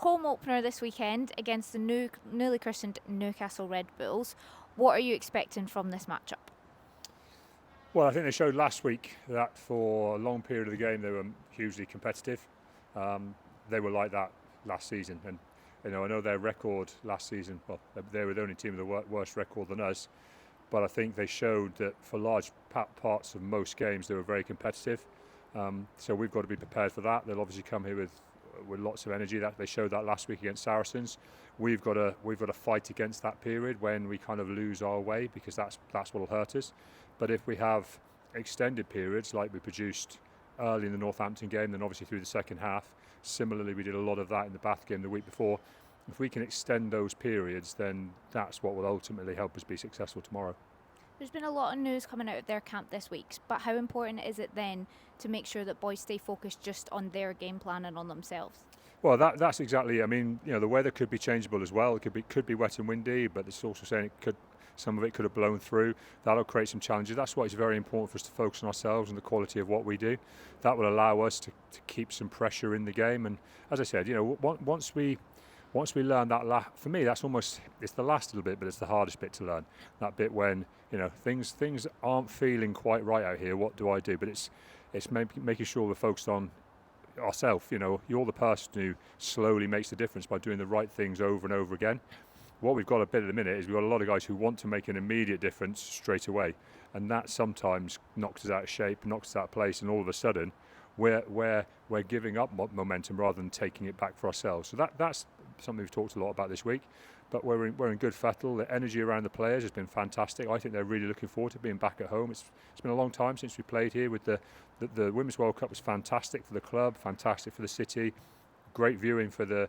home opener this weekend against the newly christened Newcastle Redbulls. What are you expecting from this matchup? Well, I think they showed last week that for a long period of the game they were hugely competitive. They were like that last season, and I know their record last season. Well, they were the only team with a worse record than us, but I think they showed that for large parts of most games they were very competitive. So we've got to be prepared for that. They'll obviously come here with lots of energy. That they showed that last week against Saracens. We've got to fight against that period when we kind of lose our way, because that's what'll hurt us. But if we have extended periods like we produced early in the Northampton game, then obviously through the second half, similarly we did a lot of that in the Bath game the week before. If we can extend those periods, then that's what will ultimately help us be successful tomorrow. There's been a lot of news coming out of their camp this week, but how important is it then to make sure that boys stay focused just on their game plan and on themselves? Well, that's exactly. I mean, the weather could be changeable as well. It could be wet and windy, but it's also saying some of it could have blown through. That'll create some challenges. That's why it's very important for us to focus on ourselves and the quality of what we do. That will allow us to keep some pressure in the game. And as I said, once we learn that, for me, it's the last little bit, but it's the hardest bit to learn. That bit when things aren't feeling quite right out here. What do I do? But it's making sure we're focused on ourselves. You're the person who slowly makes the difference by doing the right things over and over again. What we've got a bit at the minute is we've got a lot of guys who want to make an immediate difference straight away, and that sometimes knocks us out of shape, knocks us out of place, and all of a sudden we're giving up momentum rather than taking it back for ourselves. So that's something we've talked a lot about this week. But we're in good fettle. The energy around the players has been fantastic. I think they're really looking forward to being back at home. It's been a long time since we played here. With the Women's World Cup was fantastic for the club, fantastic for the city, great viewing for the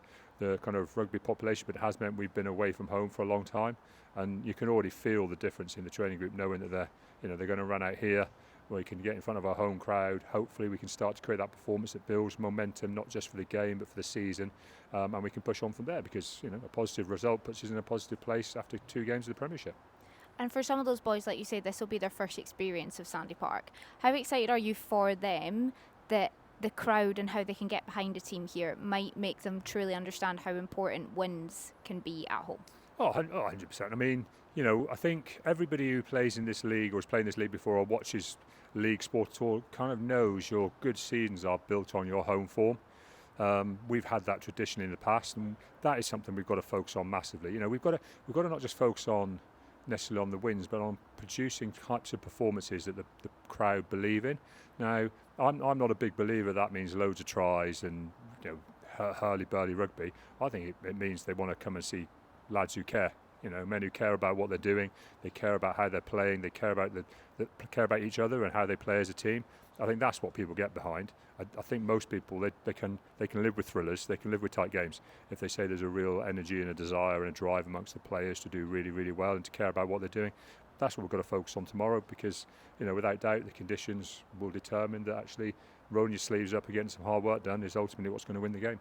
kind of rugby population, but it has meant we've been away from home for a long time, and you can already feel the difference in the training group, knowing that they're going to run out here where we can get in front of our home crowd. Hopefully we can start to create that performance that builds momentum, not just for the game but for the season, and we can push on from there, because a positive result puts us in a positive place after 2 games of the Premiership. And for some of those boys, like you say, this will be their first experience of Sandy Park. How excited are you for them that the crowd and how they can get behind a team here might make them truly understand how important wins can be at home? 100%. I mean, I think everybody who plays in this league or has played in this league before or watches league sport at all kind of knows your good seasons are built on your home form. We've had that tradition in the past, and that is something we've got to focus on massively. We've got to not just focus on necessarily on the wins, but on producing types of performances that the crowd believe in. Now, I'm not a big believer that means loads of tries and hurly-burly rugby. I think it means they want to come and see lads who care. Men who care about what they're doing. They care about how they're playing. They care about care about each other and how they play as a team. I think that's what people get behind. I think most people they can live with thrillers. They can live with tight games if they say there's a real energy and a desire and a drive amongst the players to do really, really well and to care about what they're doing. That's what we've got to focus on tomorrow, because without doubt the conditions will determine that actually rolling your sleeves up and getting some hard work done is ultimately what's going to win the game.